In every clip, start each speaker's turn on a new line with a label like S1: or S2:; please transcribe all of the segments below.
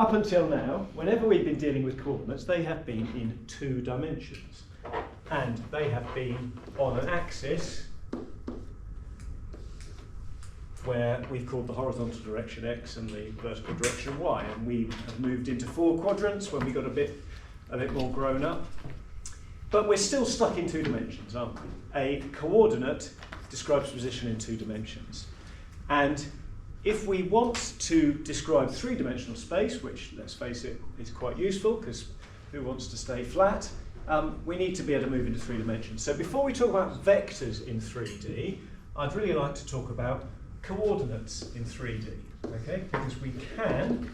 S1: up until now, whenever we've been dealing with coordinates, they have been in 2 dimensions. And they have been on an axis where we've called the horizontal direction x and the vertical direction y. And we have moved into 4 quadrants when we got a bit more grown up. But we're still stuck in 2 dimensions, aren't we? A coordinate describes position in 2 dimensions. And if we want to describe 3-dimensional space, which, let's face it, is quite useful because who wants to stay flat, we need to be able to move into 3 dimensions. So before we talk about vectors in 3D, I'd really like to talk about coordinates in 3D, okay? Because we can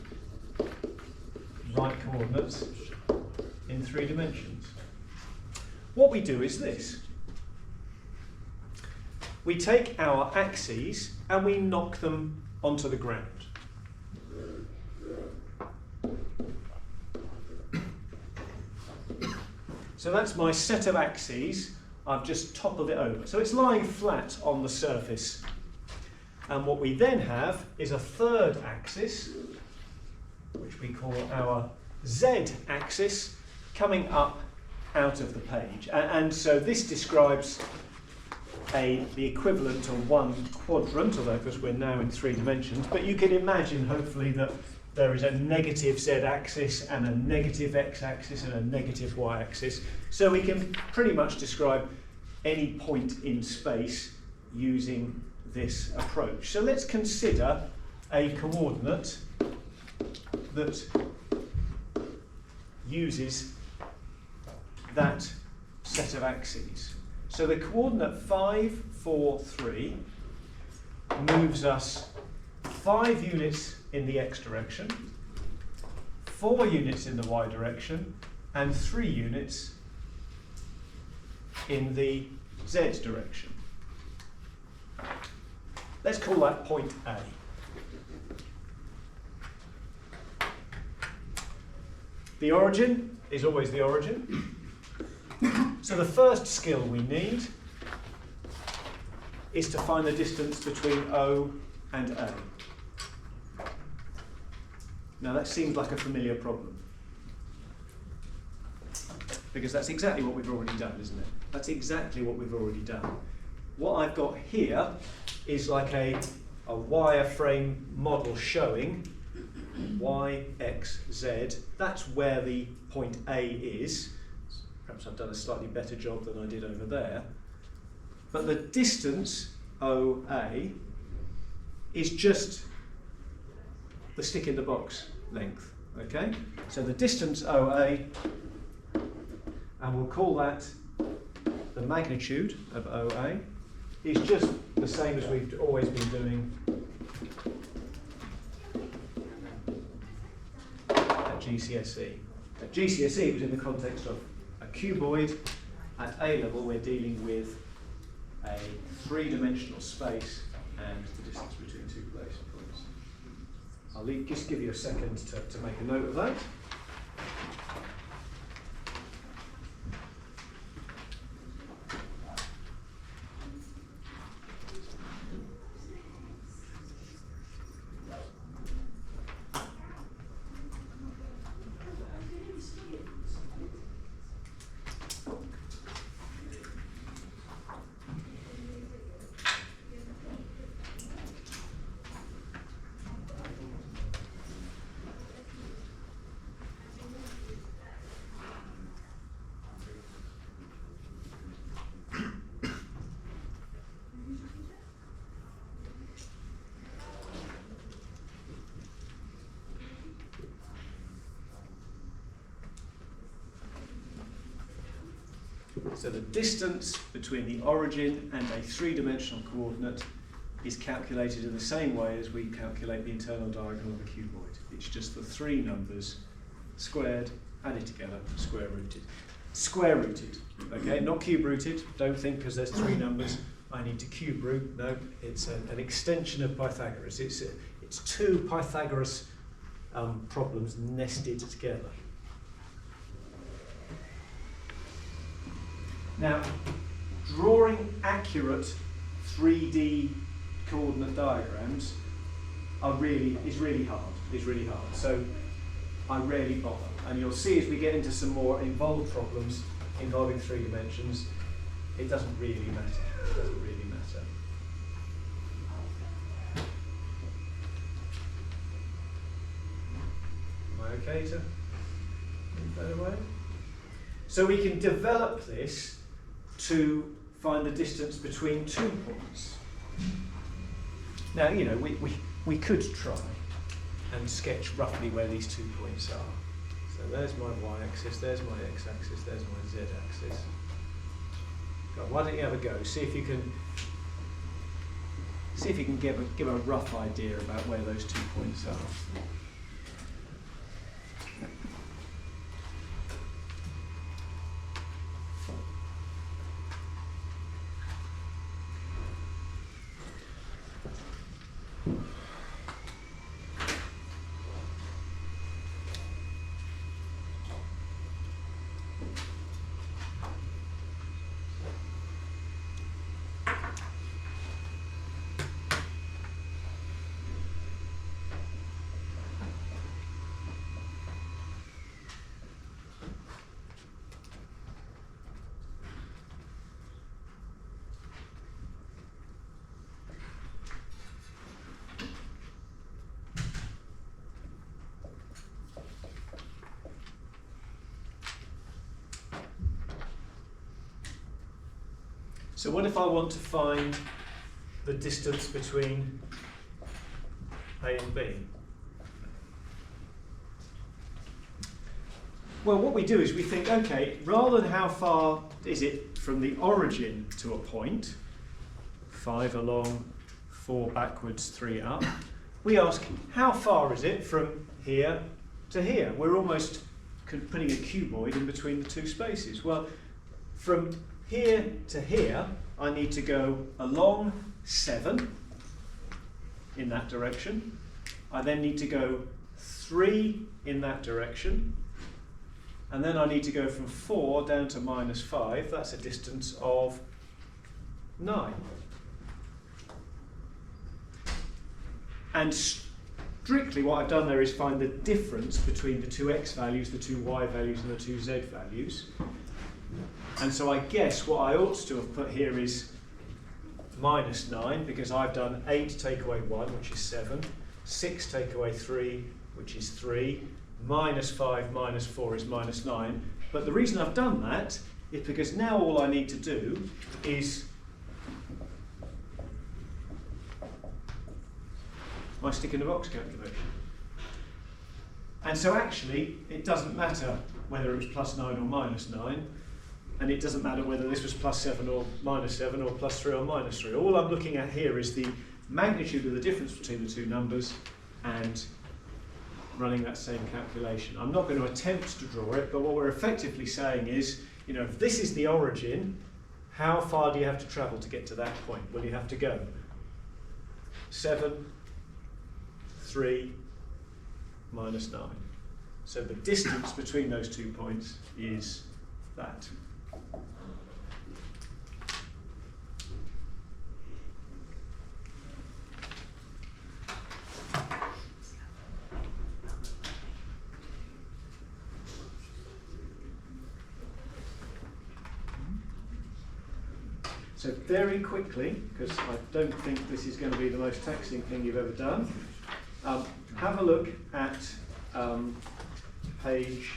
S1: write coordinates in 3 dimensions. What we do is this. We take our axes and we knock them onto the ground. So that's my set of axes. I've just toppled it over. So it's lying flat on the surface. And what we then have is a third axis, which we call our z-axis, coming up out of the page. And so this describes the equivalent to 1 quadrant, although of course we're now in 3 dimensions. But you can imagine, hopefully, that there is a negative z-axis and a negative x-axis and a negative y-axis. So we can pretty much describe any point in space using this approach. So let's consider a coordinate that uses that set of axes. So the coordinate 5, 4, 3 moves us 5 units in the x direction, 4 units in the y direction, and 3 units in the z direction. Let's call that point A. The origin is always the origin. So the first skill we need is to find the distance between O and A. Now that seems like a familiar problem, because that's exactly what we've already done, isn't it? That's exactly what we've already done. What I've got here is like a wireframe model showing y, x, z. That's where the point A is. Perhaps I've done a slightly better job than I did over there. But the distance, OA, is just the stick in the box length, okay? So the distance OA, and we'll call that the magnitude of OA, is just the same as we've always been doing at GCSE. At GCSE, it was in the context of a cuboid. At A level, we're dealing with a 3-dimensional space and the distance between 2 place points. I'll just give you a second to make a note of that. So the distance between the origin and a 3-dimensional coordinate is calculated in the same way as we calculate the internal diagonal of a cuboid. It's just the 3 numbers squared, added together, square rooted. Square rooted, okay, not cube rooted. Don't think because there's 3 numbers I need to cube root. No, it's an extension of Pythagoras. It's 2 Pythagoras problems nested together. Now, drawing accurate 3D coordinate diagrams is really hard. So I rarely bother. And you'll see as we get into some more involved problems involving 3 dimensions, it doesn't really matter. It doesn't really matter. Am I okay to move that away? So we can develop this to find the distance between 2 points. Now, you know, we could try and sketch roughly where these 2 points are. So there's my y-axis, there's my x-axis, there's my z-axis. Why don't you have a go? See if you can give a rough idea about where those 2 points are. So what if I want to find the distance between A and B? Well, what we do is we think, okay, rather than how far is it from the origin to a point, 5 along, 4 backwards, 3 up, we ask, how far is it from here to here? We're almost putting a cuboid in between the 2 spaces. Well, from here to here, I need to go along 7 in that direction. I then need to go 3 in that direction. And then I need to go from 4 down to -5. That's a distance of 9. And strictly what I've done there is find the difference between the 2 x values, the 2 y values, and the 2 z values. And so I guess what I ought to have put here is -9, because I've done 8 take away 1, which is 7, 6 take away 3, which is 3, -5 minus 4 is -9. But the reason I've done that is because now all I need to do is my stick in the box calculation. And so actually it doesn't matter whether it was +9 or -9. And it doesn't matter whether this was +7 or -7 or +3 or -3. All I'm looking at here is the magnitude of the difference between the 2 numbers and running that same calculation. I'm not going to attempt to draw it, but what we're effectively saying is, you know, if this is the origin, how far do you have to travel to get to that point? Well, you have to go 7, 3, -9. So the distance between those 2 points is that. So very quickly, because I don't think this is going to be the most taxing thing you've ever done, have a look at page,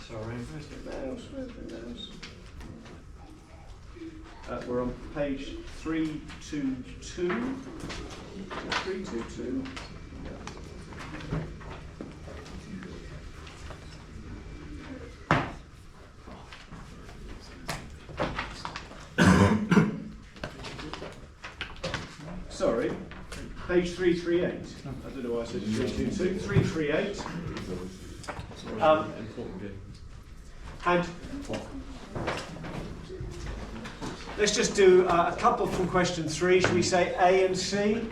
S1: sorry, where's the mouse? We're on page 322. 322. Sorry, page 338. I don't know why I said 322. 338. And let's just do a couple from question 3. Should we say A and C?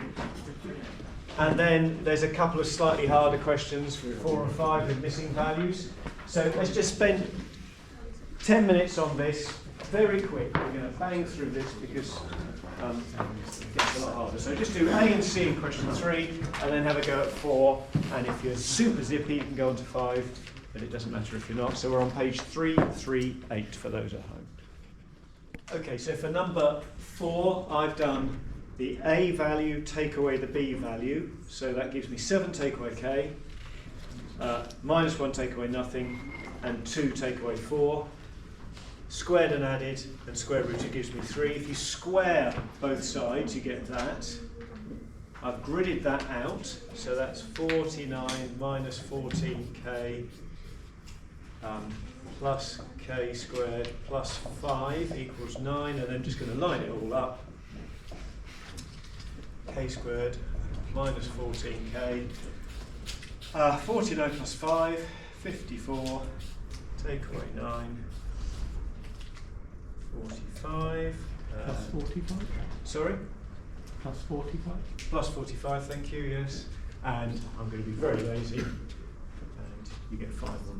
S1: And then there's a couple of slightly harder questions, 4 and 5 with missing values. So let's just spend 10 minutes on this, very quick. We're going to bang through this because gets a lot harder. So just do A and C in question 3, and then have a go at 4. And if you're super zippy, you can go on to 5, but it doesn't matter if you're not. So we're on page 338 for those at home. Okay, so for number 4, I've done the A value, take away the B value. So that gives me 7 take away K, minus 1 take away nothing, and 2 take away 4. Squared and added, and square rooted gives me 3. If you square both sides, you get that. I've gridded that out, so that's 49 minus 14k plus k squared plus 5 equals 9, and I'm just going to line it all up. K squared minus 14k, 49 plus 5, 54, take away 9. 45.
S2: Plus 45?
S1: Sorry?
S2: Plus 45?
S1: Plus 45, thank you, yes. And I'm going to be very lazy. And you get 5 or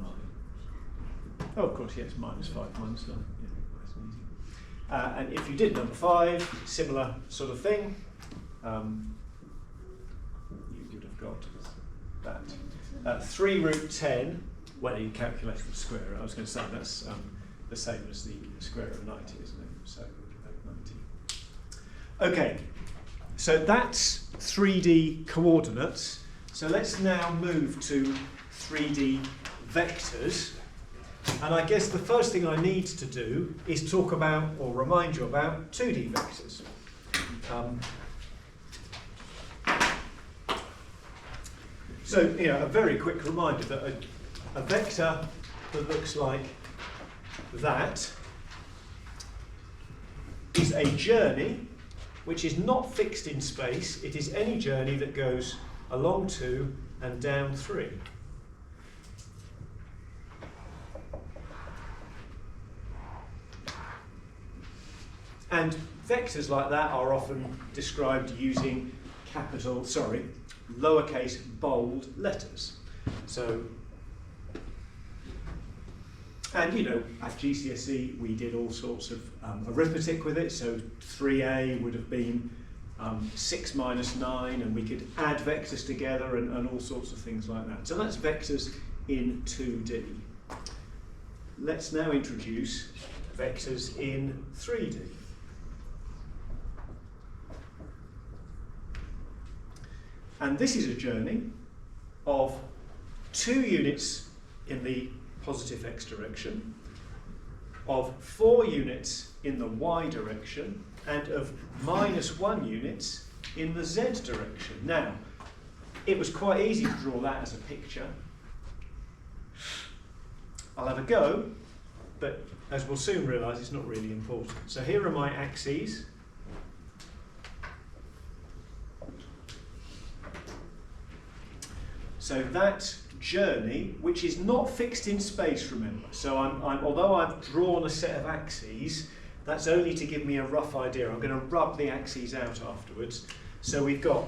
S1: 9. Oh, of course, yes, minus 5, minus 9. Yeah, nice and easy. And if you did number 5, similar sort of thing, you would have got that. 3 root 10, well, you calculate the square. I was going to say that's the same as the square of 90, isn't it? So 90. Okay, so that's 3D coordinates. So let's now move to 3D vectors. And I guess the first thing I need to do is talk about, or remind you about, 2D vectors. So, a very quick reminder that a vector that looks like that is a journey which is not fixed in space. It is any journey that goes along 2 and down 3. And vectors like that are often described using lowercase bold letters. So, and at GCSE we did all sorts of arithmetic with it. So 3a would have been 6 minus 9, and we could add vectors together and all sorts of things like that. So that's vectors in 2D. Let's now introduce vectors in 3D. And this is a journey of 2 units in the positive x direction, of 4 units in the y direction, and of minus 1 units in the z direction. Now, it was quite easy to draw that as a picture. I'll have a go, but as we'll soon realise, it's not really important. So here are my axes. So that journey, which is not fixed in space, remember. So although I've drawn a set of axes, that's only to give me a rough idea. I'm going to rub the axes out afterwards. So we've got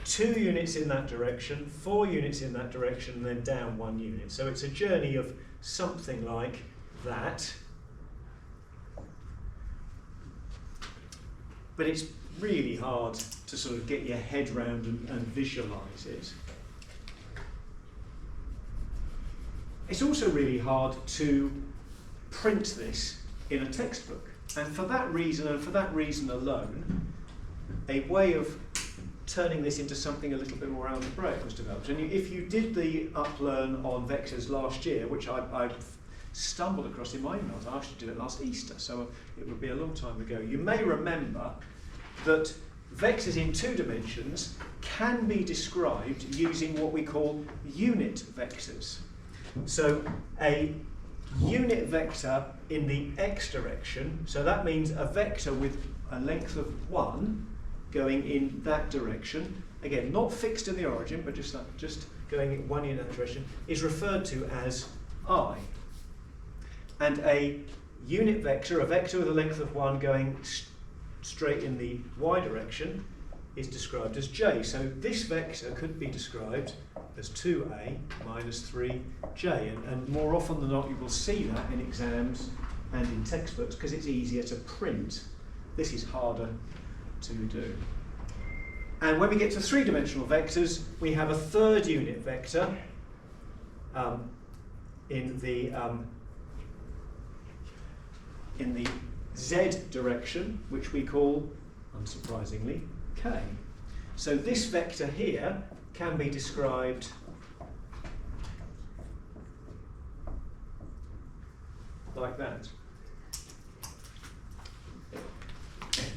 S1: 2 units in that direction, 4 units in that direction, and then down 1 unit. So it's a journey of something like that. But it's really hard to sort of get your head round and visualise it. It's also really hard to print this in a textbook. And for that reason, and for that reason alone, a way of turning this into something a little bit more algebraic was developed. And if you did the uplearn on vectors last year, which I stumbled across in my emails, I actually did it last Easter, so it would be a long time ago, you may remember that vectors in 2 dimensions can be described using what we call unit vectors. So a unit vector in the x direction, so that means a vector with a length of 1 going in that direction, again not fixed in the origin but just going 1 in that direction, is referred to as I. And a unit vector, a vector with a length of 1 going straight in the y direction, is described as j. So this vector could be described as 2a minus 3j, and more often than not you will see that in exams and in textbooks because it's easier to print. This is harder to do. And when we get to three-dimensional vectors, we have a third unit vector in the z direction, which we call, unsurprisingly, k. So this vector here can be described like that.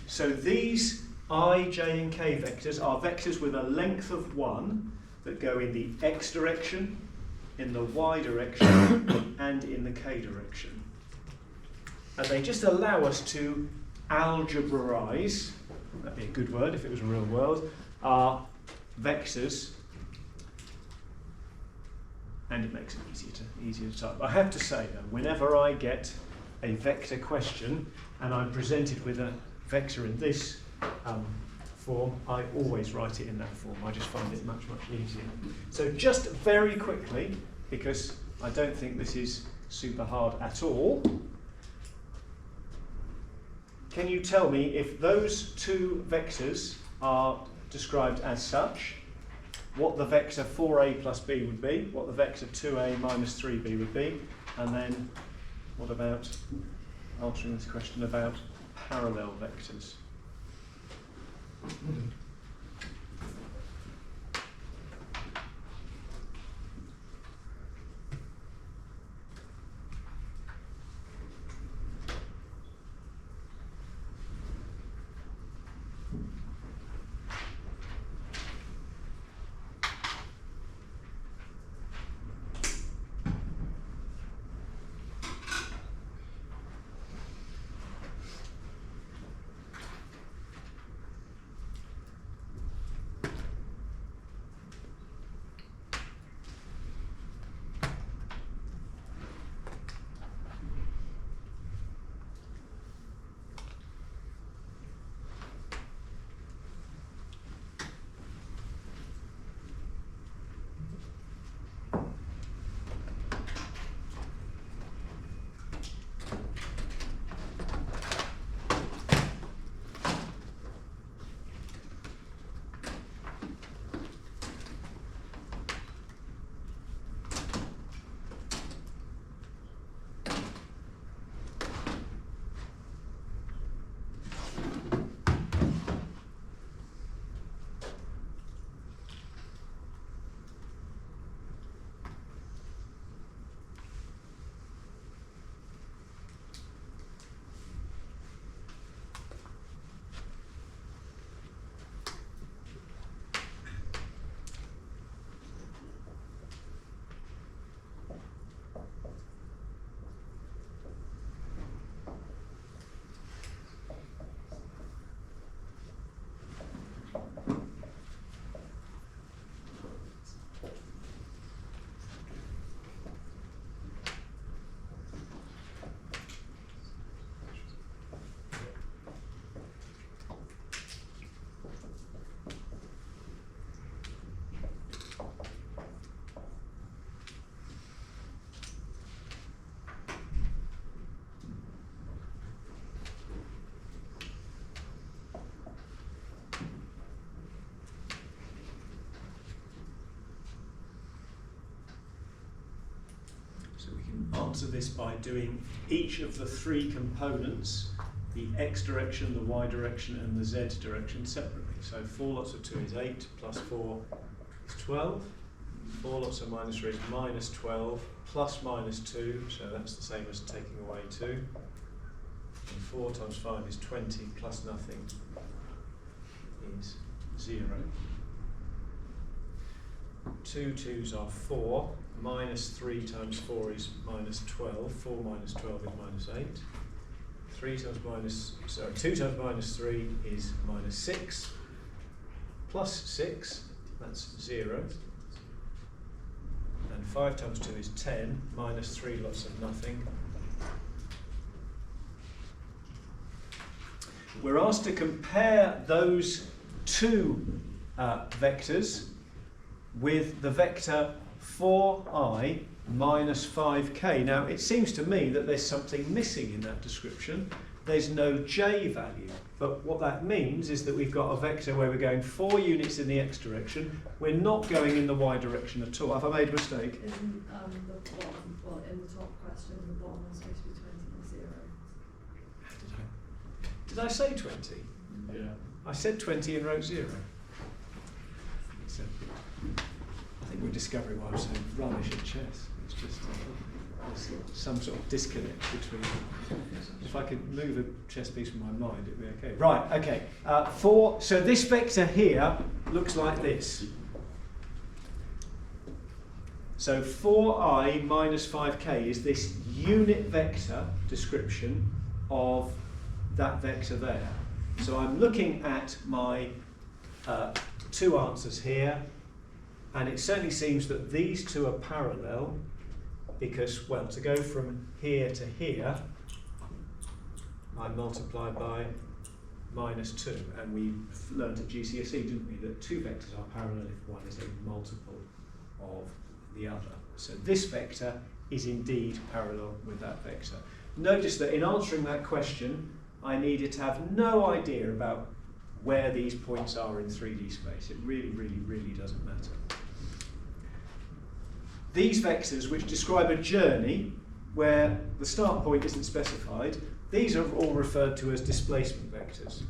S1: So these I, j and k vectors are vectors with a length of 1 that go in the x direction, in the y direction and in the k direction. And they just allow us to algebraize, that'd be a good word if it was a real world, our vectors, and it makes it easier to type. I have to say though, whenever I get a vector question and I'm presented with a vector in this form, I always write it in that form. I just find it much easier. So just very quickly, because I don't think this is super hard at all, can you tell me if those two vectors are described as such, what the vector 4a plus b would be, what the vector 2a minus 3b would be, and then what about answering this question about parallel vectors? Answer this by doing each of the three components, the x direction, the y direction and the z direction separately. So 4 lots of 2 is 8, plus 4 is 12, 4 lots of minus 3 is minus 12, plus minus 2, so that's the same as taking away 2, and 4 times 5 is 20, plus nothing is 0. 2 2s are 4, minus 3 times 4 is minus 12, 4 minus 12 is minus 8, 2 times minus 3 is minus 6, plus 6, that's 0, and 5 times 2 is 10, minus 3 lots of nothing. We're asked to compare those two vectors with the vector 4i minus 5k. Now it seems to me that there's something missing in that description, there's no j value. But what that means is that we've got a vector where we're going 4 units in the x direction. We're not going in the y direction at all. Have I made a mistake?
S3: In the bottom, well, in the top question, the bottom is supposed to be 20 and 0.
S1: Did I say 20?
S2: Yeah.
S1: I said 20 and wrote 0. So, I think we're discovering why I'm so rubbish at chess. It's just there's some sort of disconnect between. If I could move a chess piece from my mind, it'd be okay. Right, okay. So this vector here looks like this. So 4i minus 5k is this unit vector description of that vector there. So I'm looking at my two answers here, and it certainly seems that these two are parallel because, well, to go from here to here, I multiply by -2, and we learned at GCSE, didn't we, that two vectors are parallel if one is a multiple of the other. So this vector is indeed parallel with that vector. Notice that in answering that question, I needed to have no idea about where these points are in 3D space. It really, really, really doesn't matter. These vectors, which describe a journey where the start point isn't specified, these are all referred to as displacement vectors.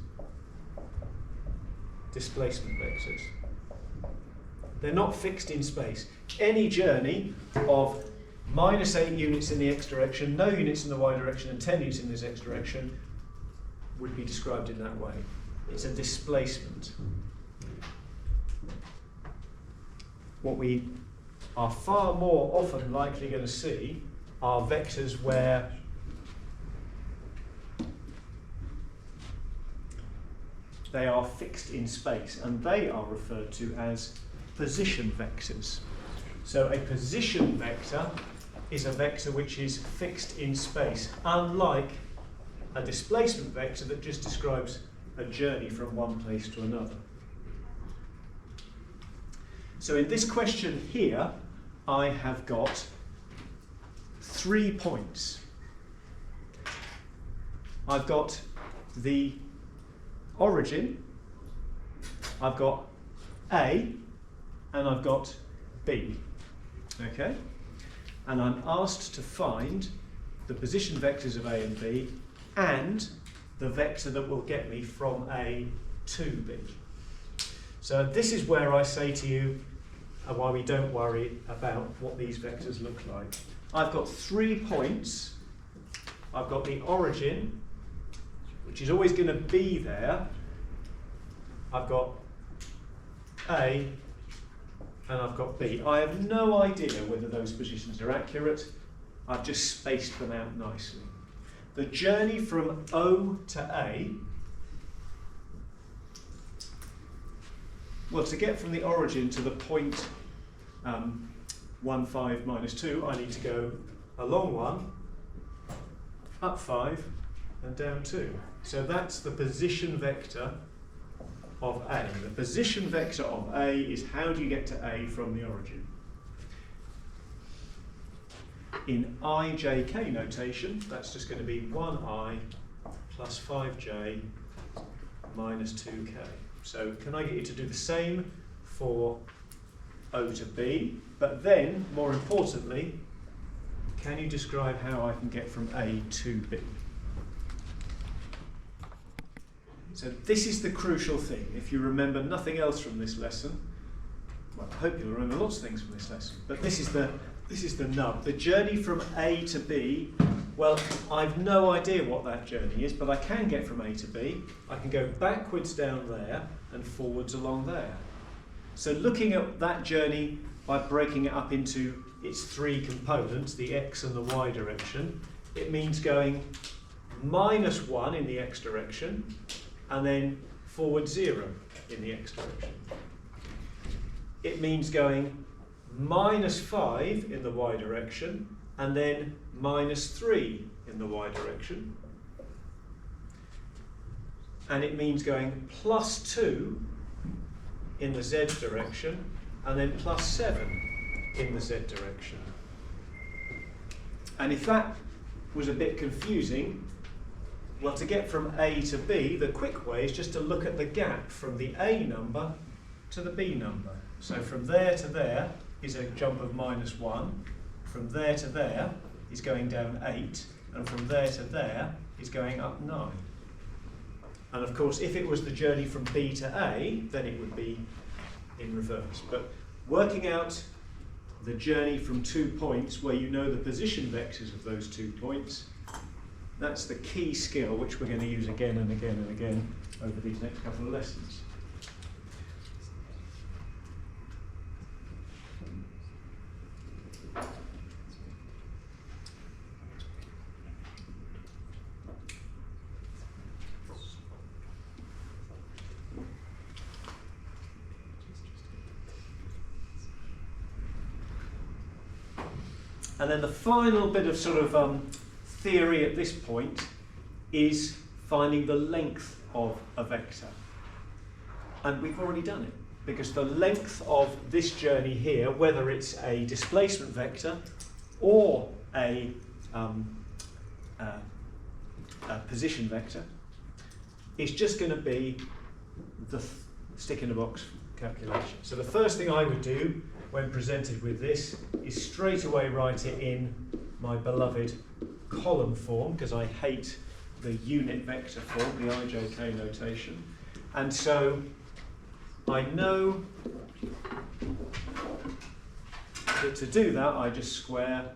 S1: Displacement vectors. They're not fixed in space. Any journey of -8 units in the x direction, no units in the y direction, and 10 units in this x direction would be described in that way. It's a displacement. What we are far more often likely going to see are vectors where they are fixed in space, and they are referred to as position vectors. So a position vector is a vector which is fixed in space, unlike a displacement vector that just describes a journey from one place to another. So in this question here, I have got 3 points. I've got the origin, I've got A, and I've got B. Okay? And I'm asked to find the position vectors of A and B and the vector that will get me from A to B. So this is where I say to you why we don't worry about what these vectors look like. I've got 3 points. I've got the origin, which is always going to be there. I've got A and I've got B. I have no idea whether those positions are accurate. I've just spaced them out nicely. The journey from O to A, well, to get from the origin to the point 1, 5, -2, I need to go along 1, up 5, and down 2. So that's the position vector of A. The position vector of A is how do you get to A from the origin. In IJK notation, that's just going to be 1i plus 5j minus 2k. So can I get you to do the same for O to B, but then, more importantly, can you describe how I can get from A to B? So this is the crucial thing. If you remember nothing else from this lesson, well, I hope you'll remember lots of things from this lesson, but this is the nub. The journey from A to B, well, I've no idea what that journey is, but I can get from A to B. I can go backwards down there and forwards along there. So looking at that journey by breaking it up into its 3 components, the x and the y direction, it means going -1 in the x direction and then forward 0 in the x direction. It means going -5 in the y direction and then -3 in the y direction. And it means going +2 in the z direction and then +7 in the z direction. And if that was a bit confusing, Well, to get from A to B, the quick way is just to look at the gap from the A number to the B number. So from there to there is a jump of -1. From there to there is going down 8. And from there to there is going up 9. And of course, if it was the journey from B to A, then it would be in reverse. But working out the journey from 2 points where you know the position vectors of those 2 points, that's the key skill which we're going to use again and again and again over these next couple of lessons. And then the final bit of sort of theory at this point is finding the length of a vector. And we've already done it, because the length of this journey here, whether it's a displacement vector or a position vector, is just going to be the stick in the box calculation. So the first thing I would do when presented with this is straight away write it in my beloved column form, because I hate the unit vector form, the IJK notation. And so I know that to do that I just square,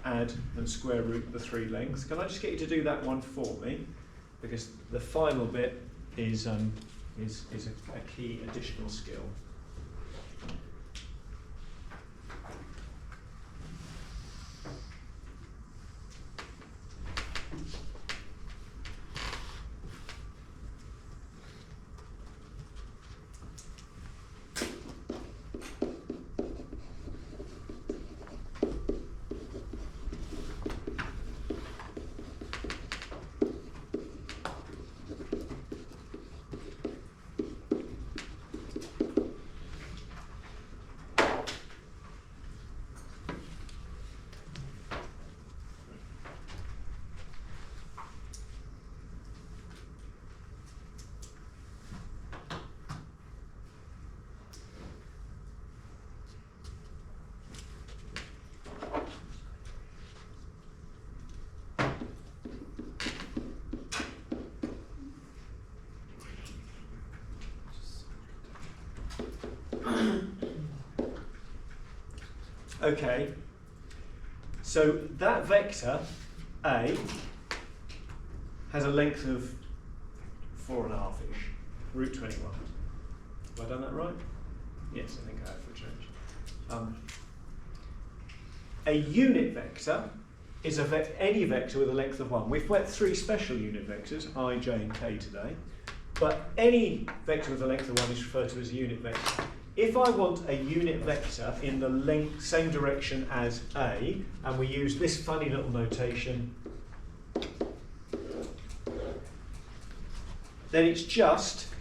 S1: add and square root the 3 lengths. Can I just get you to do that one for me? Because the final bit is a key additional skill. Okay, so that vector A has a length of 4.5-ish, root 21. Have I done that right? Yes, I think I have for a change. A unit vector is any vector with a length of 1. We've got 3 special unit vectors, I, j and k today, but any vector with a length of 1 is referred to as a unit vector. If I want a unit vector in the same direction as A, and we use this funny little notation, then it's just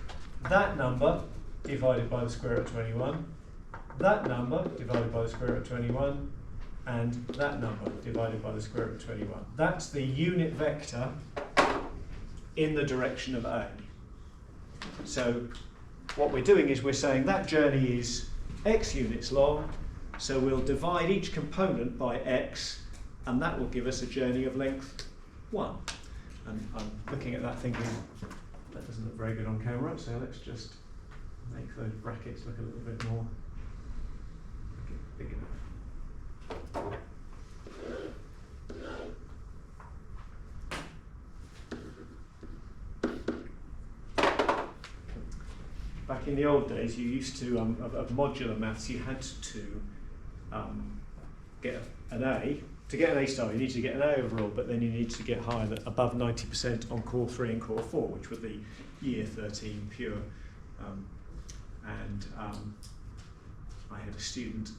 S1: that number divided by the square root of 21, that number divided by the square root of 21, and that number divided by the square root of 21. That's the unit vector in the direction of A. So what we're doing is we're saying that journey is x units long, so we'll divide each component by x, and that will give us a journey of length 1. And I'm looking at that thinking, that doesn't look very good on camera, so let's just make those brackets look a little bit more big enough. Back in the old days, you used to, of modular maths, you had to get an A. To get an A star, you needed to get an A overall, but then you needed to get higher than above 90% on core 3 and core 4, which were the year 13 pure. I had a student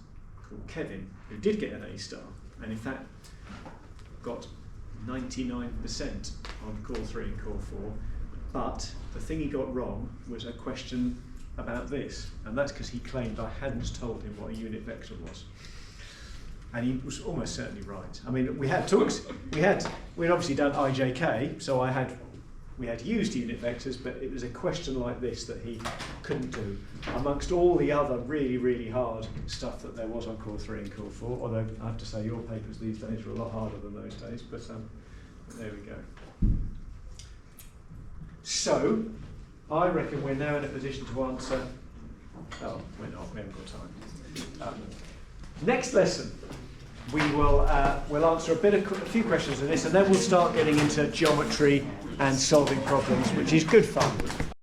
S1: called Kevin who did get an A star, and in fact got 99% on core 3 and core 4. But the thing he got wrong was a question about this, and that's because he claimed I hadn't told him what a unit vector was. And he was almost certainly right. I mean, we'd obviously done IJK, so we had used unit vectors, but it was a question like this that he couldn't do, amongst all the other really, really hard stuff that there was on Core 3 and Core 4, although I have to say your papers these days were a lot harder than those days, but there we go. So, I reckon we're now in a position to answer. Oh, we're not, we haven't got time. Next lesson, we'll answer a few questions of this, and then we'll start getting into geometry and solving problems, which is good fun.